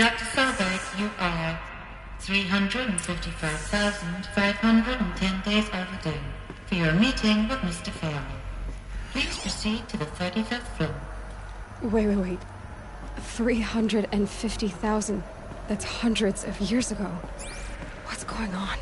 Dr. Solberg, you are 355,510 days overdue for your meeting with Mr. Farrell. Please proceed to the 35th floor. Wait. 350,000. That's hundreds of years ago. What's going on?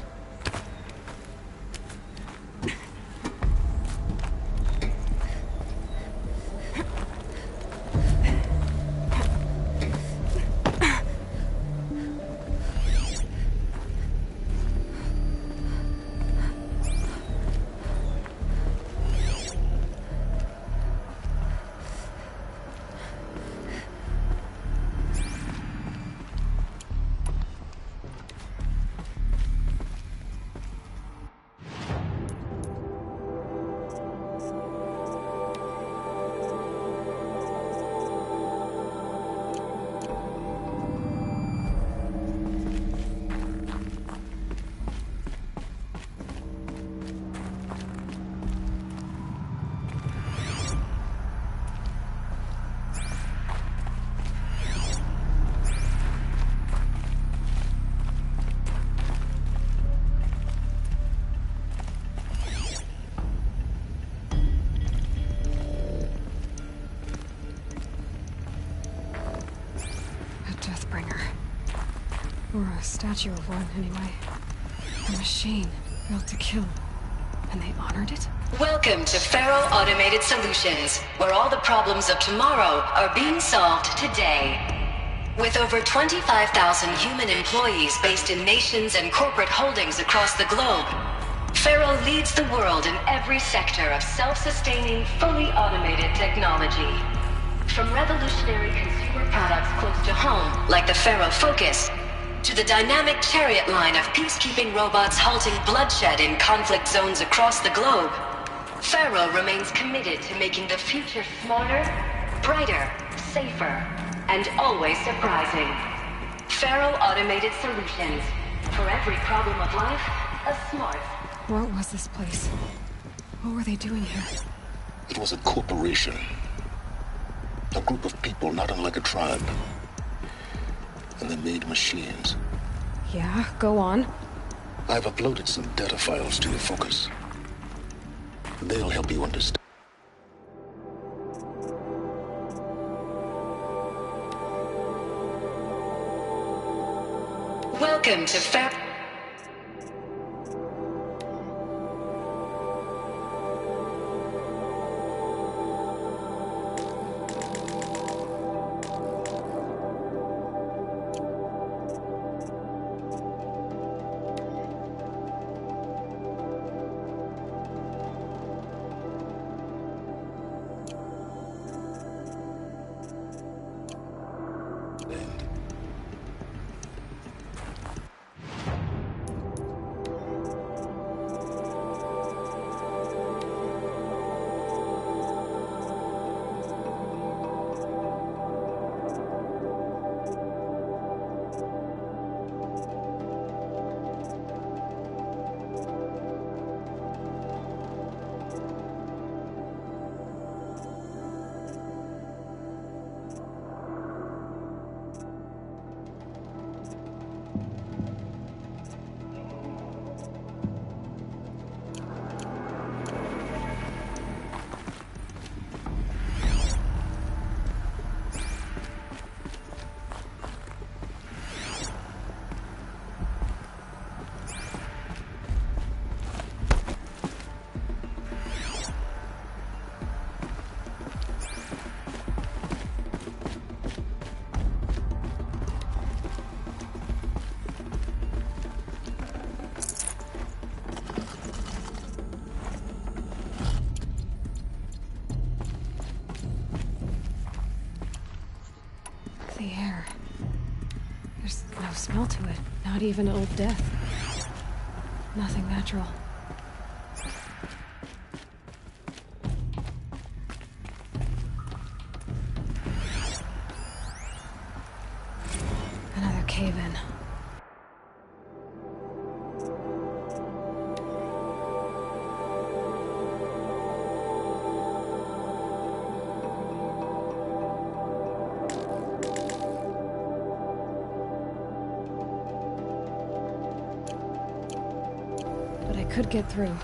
Or a statue of one, anyway. A machine built to kill. And they honored it? Welcome to Faro Automated Solutions, where all the problems of tomorrow are being solved today. With over 25,000 human employees based in nations and corporate holdings across the globe, Faro leads the world in every sector of self-sustaining, fully automated technology. From revolutionary consumer products close to home, like the Faro Focus, to the dynamic chariot line of peacekeeping robots halting bloodshed in conflict zones across the globe, Faro remains committed to making the future smarter, brighter, safer, and always surprising. Faro Automated Solutions. For every problem of life, a smart. What was this place? What were they doing here? It was a corporation. A group of people not unlike a tribe. And they made machines. Yeah, go on. I've uploaded some data files to your Focus. They'll help you understand. Welcome to Faro. The air. There's no smell to it. Not even old death. Nothing natural. Another cave-in. I could get through.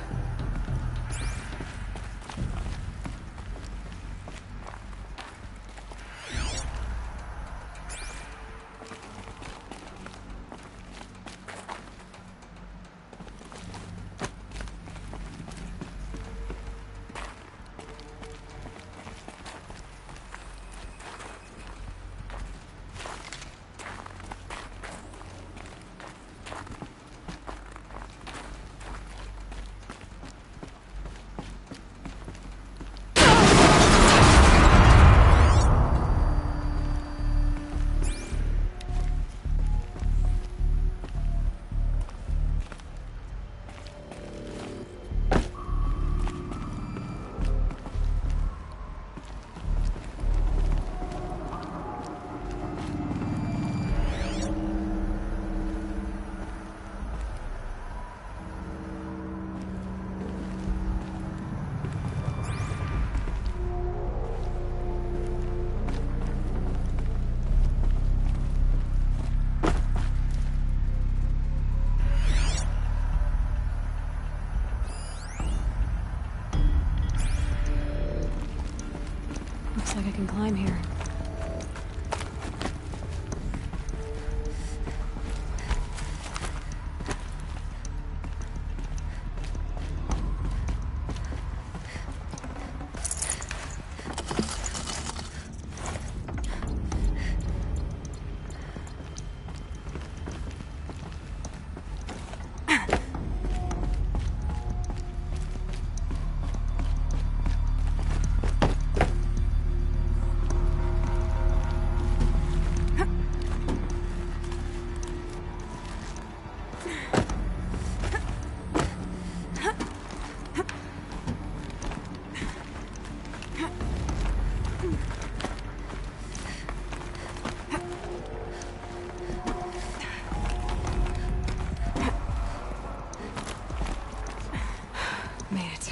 Looks like I can climb here. Made it.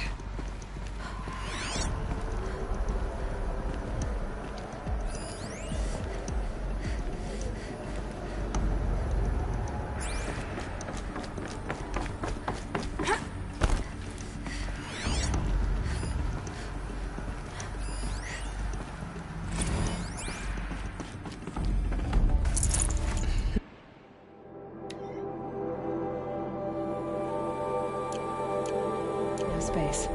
No space.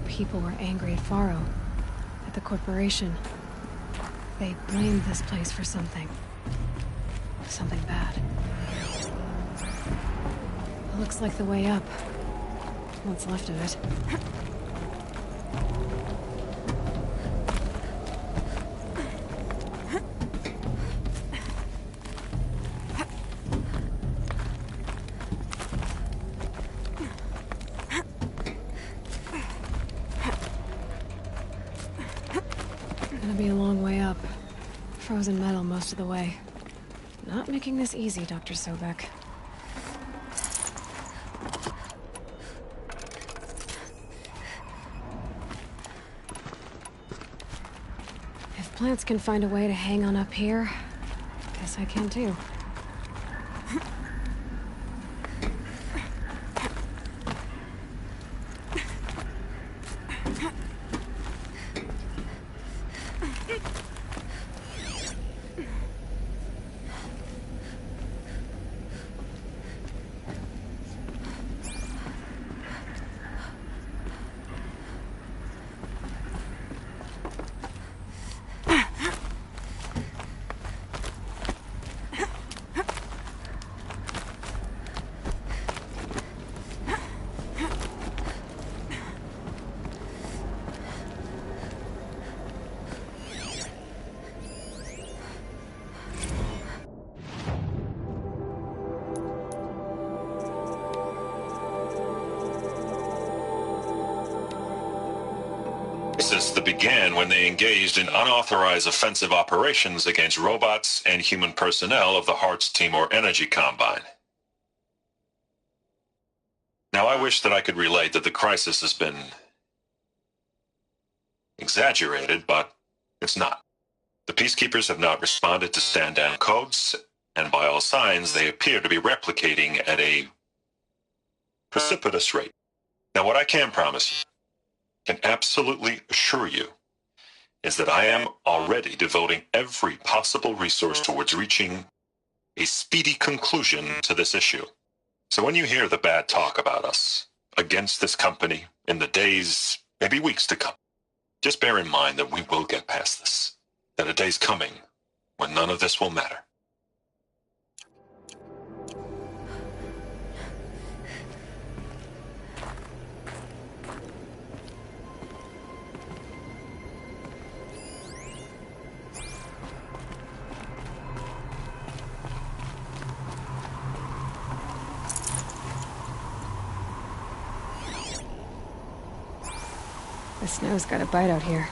People were angry at Faro, at the corporation. They blamed this place for something. Something bad. It looks like the way up. What's left of it. Gonna be a long way up. Frozen metal most of the way. Not making this easy, Dr. Sobek. If plants can find a way to hang on up here, guess I can too. crisis that began when they engaged in unauthorized offensive operations against robots and human personnel of the Hearts Timor Energy Combine. Now, I wish that I could relate that the crisis has been exaggerated, but it's not. The peacekeepers have not responded to stand-down codes, and by all signs, they appear to be replicating at a precipitous rate. Now, what I can promise you, can absolutely assure you, is that I am already devoting every possible resource towards reaching a speedy conclusion to this issue. So when you hear the bad talk about us against this company in the days, maybe weeks to come, just bear in mind that we will get past this, that a day's coming when none of this will matter. The snow's got a bite out here.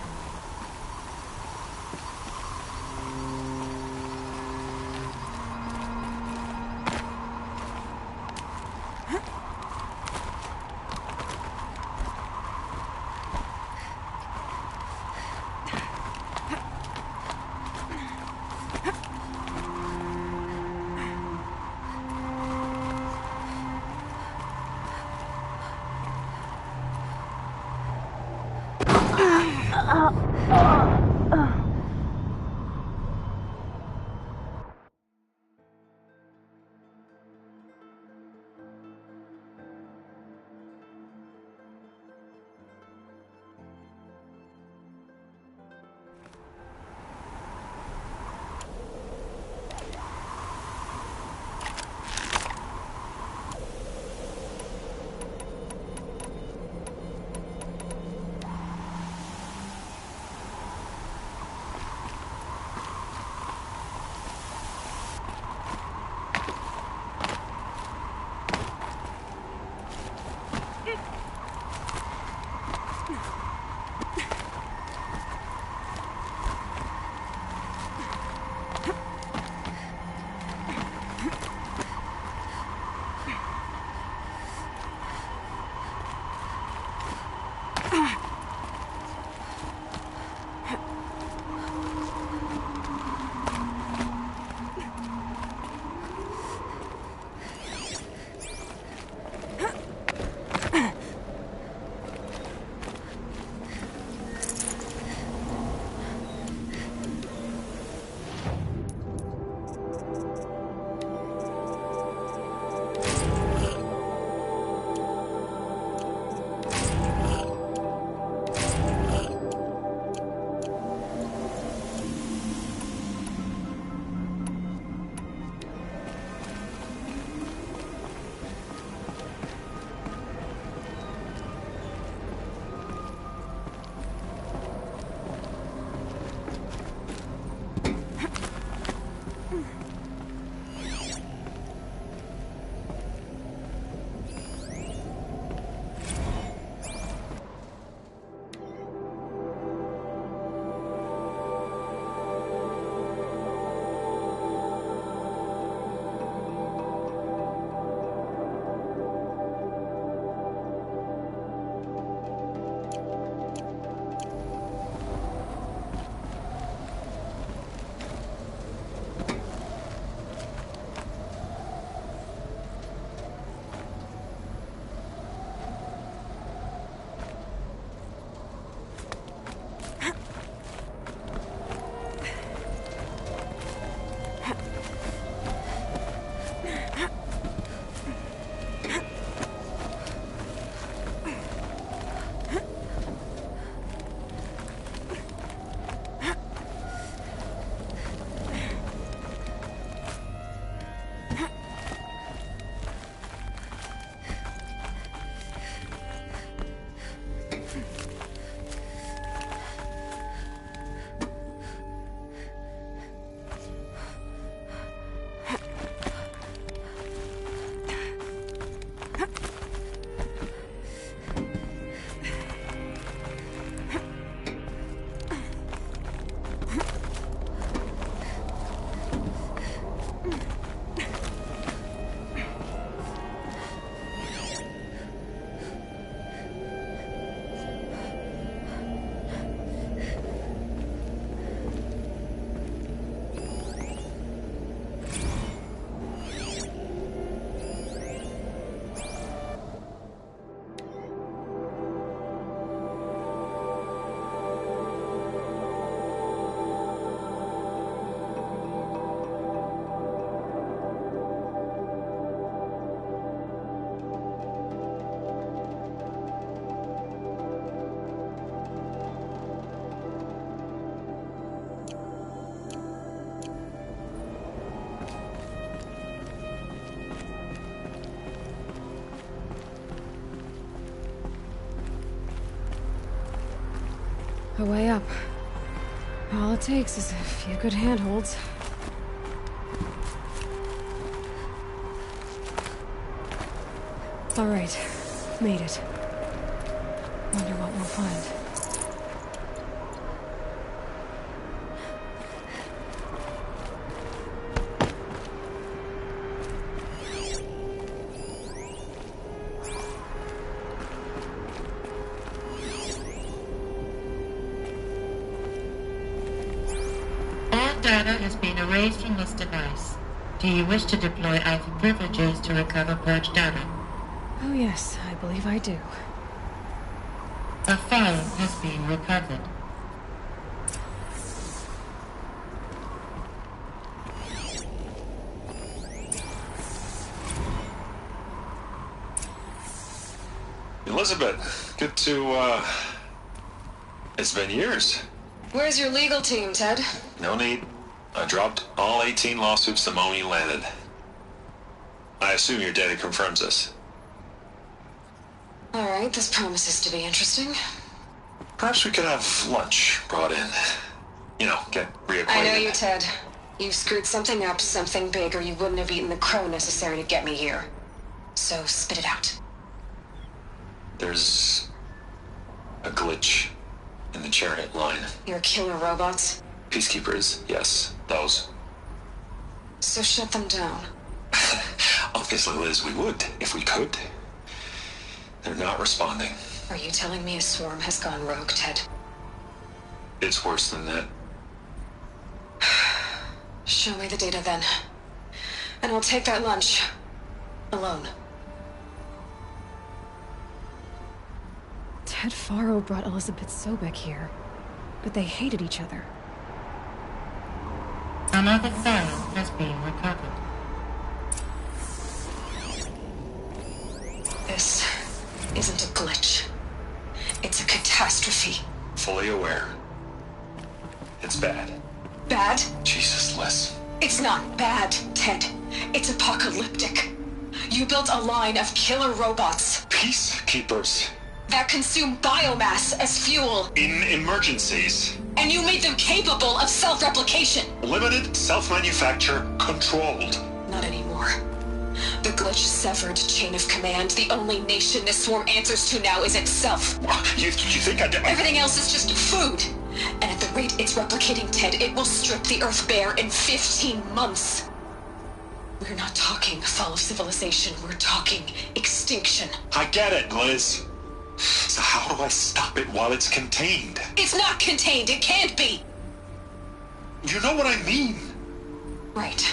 a way up. All it takes is a few good handholds. All right, made it. Wonder what we'll find. All data has been erased from this device. Do you wish to deploy Alpha privileges to recover purged data? Oh yes, I believe I do. A file has been recovered. Elizabeth, good to, it's been years. Where's your legal team, Ted? No need. I dropped all 18 lawsuits the moment you landed. I assume your data confirms this. All right, this promises to be interesting. Perhaps we could have lunch brought in. You know, get reacquainted. I know you, Ted. You've screwed something up, something big, or you wouldn't have eaten the crow necessary to get me here. So spit it out. There's a glitch in the chariot line. Your killer robots? Peacekeepers, yes, those. So shut them down. Obviously, Liz, we would, if we could. They're not responding. Are you telling me a swarm has gone rogue, Ted? It's worse than that. Show me the data then. And I'll take that lunch. Alone. Ted Faro brought Elizabeth Sobek here, but they hated each other. Another file has been recovered. This isn't a glitch. It's a catastrophe. Fully aware. It's bad. Bad? Jesus, Liz. It's not bad, Ted. It's apocalyptic. You built a line of killer robots Peacekeepers. that consume biomass as fuel, In emergencies. and you made them capable of self-replication. Limited, self-manufacture, controlled. Not anymore. The glitch severed chain of command. The only nation this swarm answers to now is itself. You think I did? Everything else is just food. And at the rate it's replicating, Ted, it will strip the Earth bare in 15 months. We're not talking fall of civilization. We're talking extinction. I get it, Liz. So how do I stop it while it's contained? It's not contained. It can't be. You know what I mean? Right.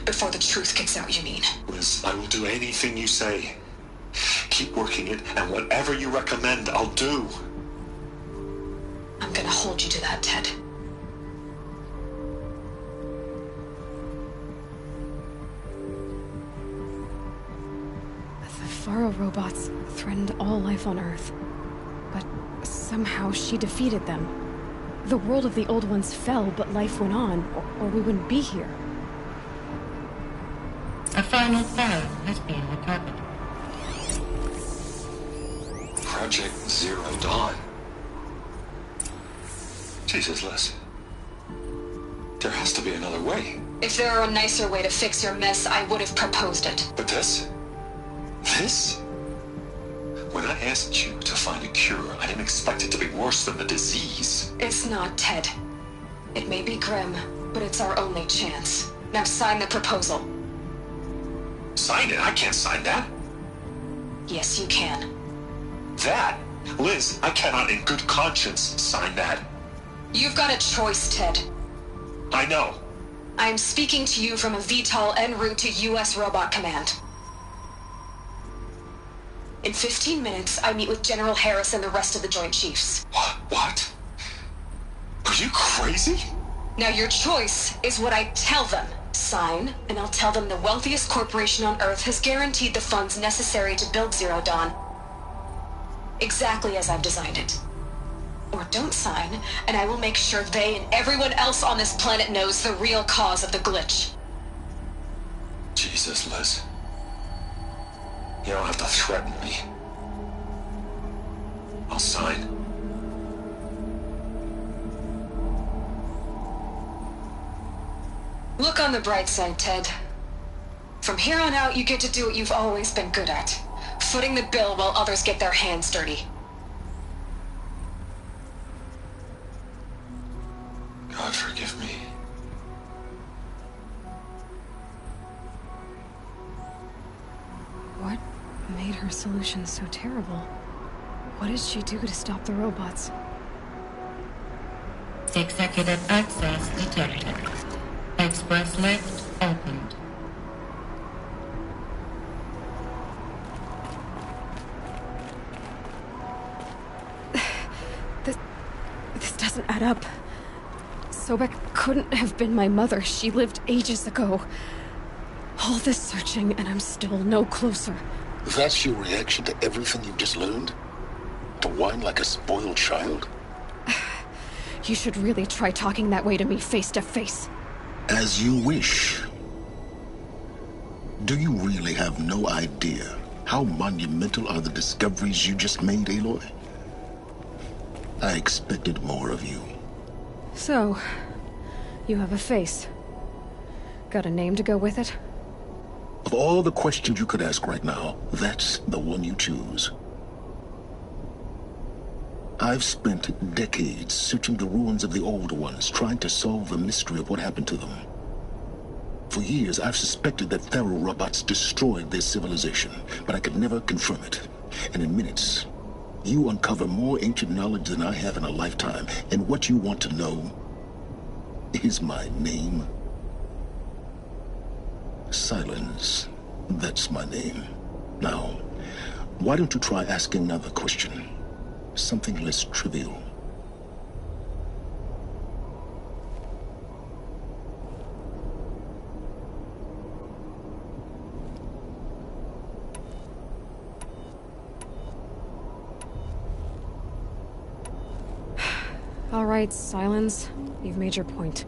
Before the truth gets out, you mean? Liz, I will do anything you say. Keep working it, and whatever you recommend, I'll do. I'm gonna hold you to that, Ted. The Faro robots threatened all life on Earth, but somehow she defeated them. The world of the old ones fell, but life went on, or we wouldn't be here. A final file has been recovered. Project Zero Dawn. Jesus, Liz. There has to be another way. If there were a nicer way to fix your mess, I would have proposed it. But this? This? When I asked you to find a cure, I didn't expect it to be worse than the disease. It's not, Ted. It may be grim, but it's our only chance. Now sign the proposal. Sign it? I can't sign that. Yes, you can. That? Liz, I cannot in good conscience sign that. You've got a choice, Ted. I know. I'm speaking to you from a VTOL en route to U.S. Robot Command. In 15 minutes, I meet with General Harris and the rest of the Joint Chiefs. What? Are you crazy? Now your choice is what I tell them. Sign, and I'll tell them the wealthiest corporation on Earth has guaranteed the funds necessary to build Zero Dawn. Exactly as I've designed it. Or don't sign, and I will make sure they and everyone else on this planet knows the real cause of the glitch. Jesus, Liz. You don't have to threaten me. I'll sign. Look on the bright side, Ted. From here on out, you get to do what you've always been good at. Footing the bill while others get their hands dirty. God forgive me. What made her solution so terrible? What did she do to stop the robots? Executive access detected. Express lift opened. This doesn't add up. Sobek couldn't have been my mother. She lived ages ago. All this searching, and I'm still no closer. That's your reaction to everything you've just learned? To whine like a spoiled child? You should really try talking that way to me face to face. As you wish. Do you really have no idea how monumental are the discoveries you just made, Aloy? I expected more of you. So, you have a face. Got a name to go with it? Of all the questions you could ask right now, that's the one you choose. I've spent decades searching the ruins of the older ones, trying to solve the mystery of what happened to them. For years, I've suspected that Pharaoh robots destroyed their civilization, but I could never confirm it. And in minutes, you uncover more ancient knowledge than I have in a lifetime, and what you want to know is my name. Silence. That's my name. Now, why don't you try asking another question? Something less trivial. All right, Silence. You've made your point.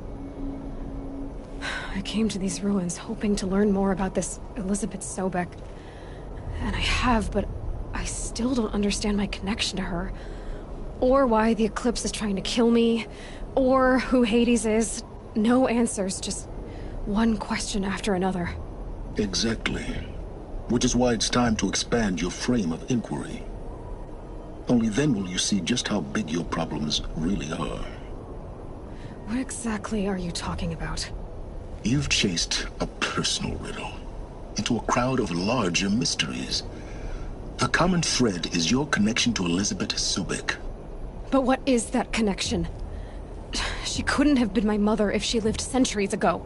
I came to these ruins hoping to learn more about this Elizabeth Sobek. And I have, but I still don't understand my connection to her. Or why the Eclipse is trying to kill me. Or who Hades is. No answers, just one question after another. Exactly. Which is why it's time to expand your frame of inquiry. Only then will you see just how big your problems really are. What exactly are you talking about? You've chased a personal riddle into a crowd of larger mysteries. The common thread is your connection to Elizabeth Sobek. But what is that connection? She couldn't have been my mother if she lived centuries ago.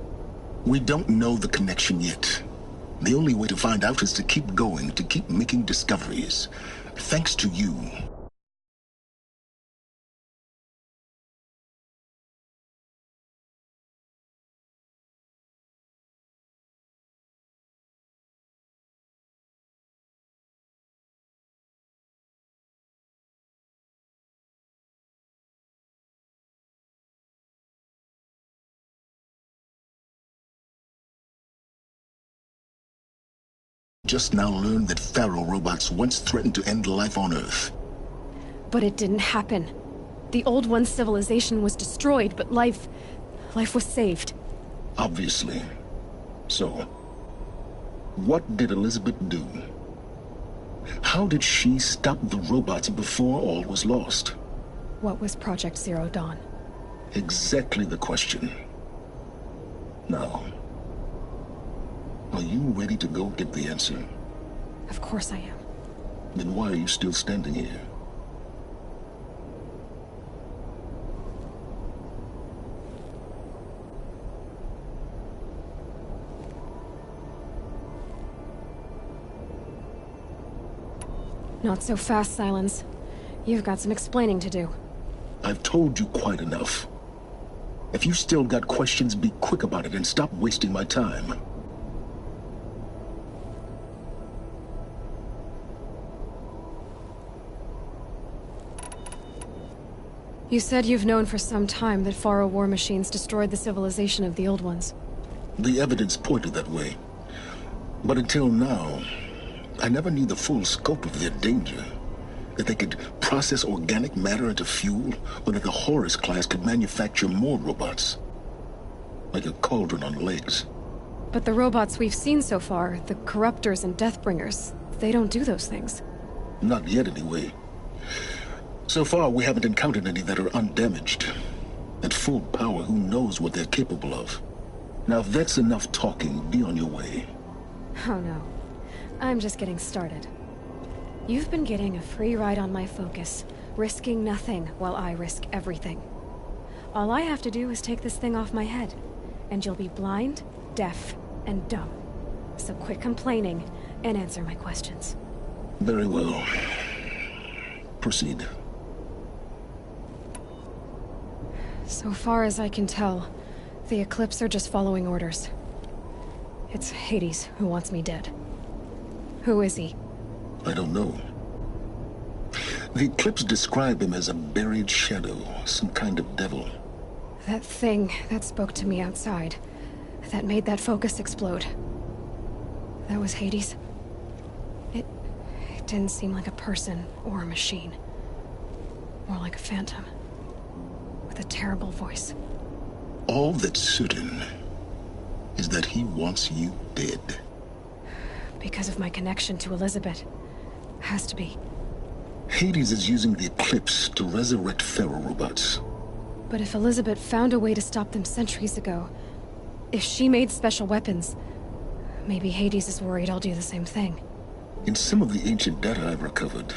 We don't know the connection yet. The only way to find out is to keep going, to keep making discoveries. Thanks to you. Just now learned that Pharaoh robots once threatened to end life on Earth. But it didn't happen. The Old One's civilization was destroyed, but life was saved. Obviously. So, what did Elizabeth do? How did she stop the robots before all was lost? What was Project Zero Dawn? Exactly the question. Now, are you ready to go get the answer? Of course I am. Then why are you still standing here? Not so fast, Silence. You've got some explaining to do. I've told you quite enough. If you still got questions, be quick about it and stop wasting my time. You said you've known for some time that Pharaoh war machines destroyed the civilization of the Old Ones. The evidence pointed that way. But until now, I never knew the full scope of their danger. That they could process organic matter into fuel, or that the Horus class could manufacture more robots. like a cauldron on legs. But the robots we've seen so far, the Corruptors and Deathbringers, they don't do those things. Not yet, anyway. So far, we haven't encountered any that are undamaged. At full power, who knows what they're capable of? Now, if that's enough talking, be on your way. Oh no. I'm just getting started. You've been getting a free ride on my focus, risking nothing while I risk everything. All I have to do is take this thing off my head, and you'll be blind, deaf, and dumb. So quit complaining and answer my questions. Very well. Proceed. So far as I can tell, the Eclipse are just following orders. It's Hades who wants me dead. Who is he? I don't know. The Eclipse describe him as a buried shadow, some kind of devil. That thing that spoke to me outside, that made that focus explode. That was Hades? It didn't seem like a person or a machine. More like a phantom. With a terrible voice. All that's certain is that he wants you dead. Because of my connection to Elizabeth. Has to be. Hades is using the Eclipse to resurrect feral robots. But if Elizabeth found a way to stop them centuries ago, if she made special weapons, maybe Hades is worried I'll do the same thing. In some of the ancient data I've recovered,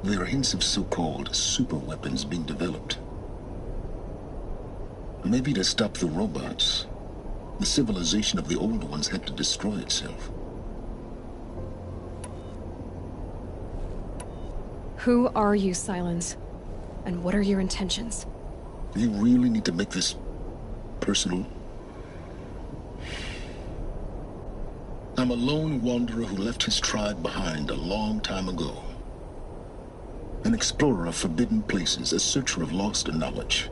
there are hints of so-called super weapons being developed. Maybe to stop the robots, the civilization of the old ones had to destroy itself. Who are you, Silence? And what are your intentions? You really need to make this personal? I'm a lone wanderer who left his tribe behind a long time ago. An explorer of forbidden places, a searcher of lost knowledge.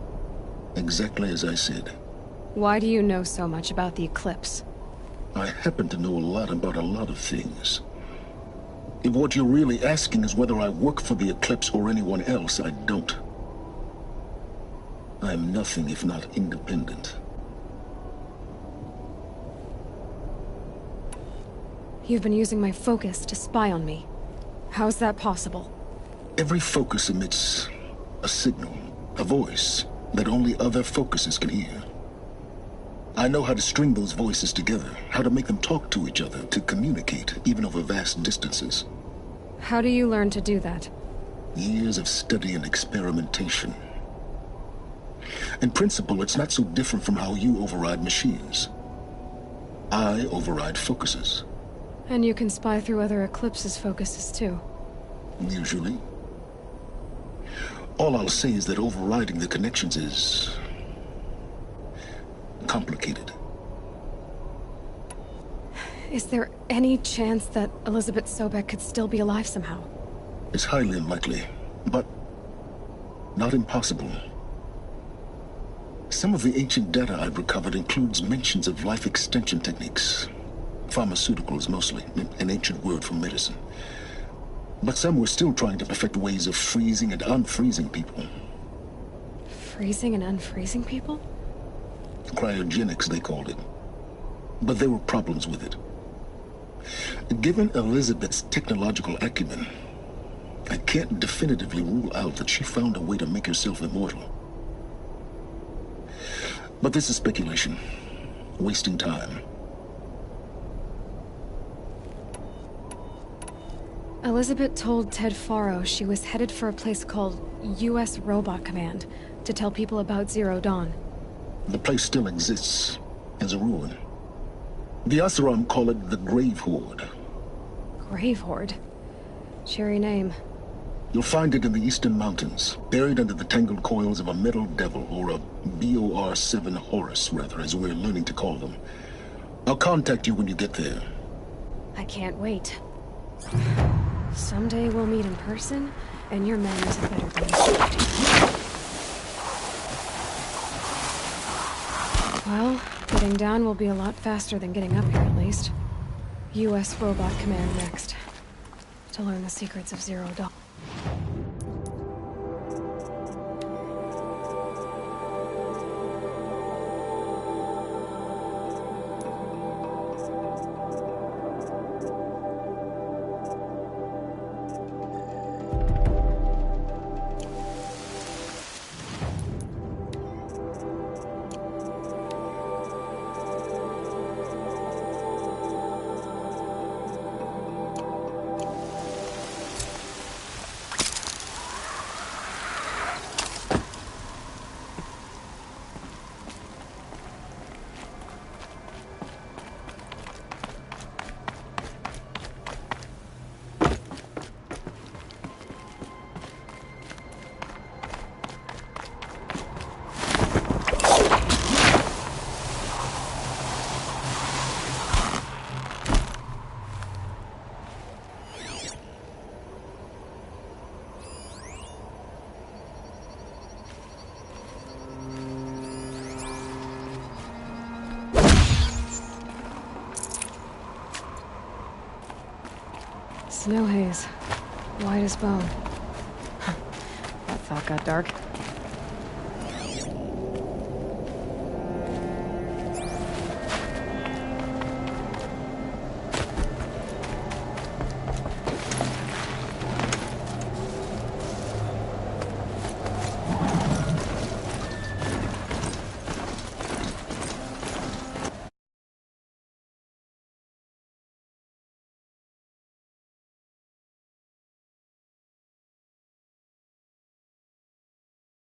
Exactly as I said. Why do you know so much about the Eclipse? I happen to know a lot about a lot of things. If what you're really asking is whether I work for the Eclipse or anyone else, I don't. I am nothing if not independent. You've been using my focus to spy on me. How's that possible? Every focus emits a signal, a voice, that only other focuses can hear. I know how to string those voices together, how to make them talk to each other, to communicate, even over vast distances. How do you learn to do that? Years of study and experimentation. In principle, it's not so different from how you override machines. I override focuses. And you can spy through other Eclipse's focuses too. Usually. All I'll say is that overriding the connections is complicated. Is there any chance that Elizabeth Sobek could still be alive somehow? It's highly unlikely, but not impossible. Some of the ancient data I've recovered includes mentions of life extension techniques. Pharmaceuticals, mostly, an ancient word for medicine. But some were still trying to perfect ways of freezing and unfreezing people. Freezing and unfreezing people? Cryogenics, they called it. But there were problems with it. Given Elizabeth's technological acumen, I can't definitively rule out that she found a way to make herself immortal. But this is speculation. Wasting time. Elizabeth told Ted Faro she was headed for a place called U.S. Robot Command to tell people about Zero Dawn. The place still exists, as a ruin. The Asaram call it the Grave Horde. Grave Horde? Cheery name. You'll find it in the Eastern Mountains, buried under the tangled coils of a metal devil, or a BOR-7 Horus, rather, as we're learning to call them. I'll contact you when you get there. I can't wait. Someday we'll meet in person, and your manners had better be. Well, getting down will be a lot faster than getting up here, at least. U.S. Robot Command next. To learn the secrets of Zero Dawn. Snow haze. White as bone. That thought got dark.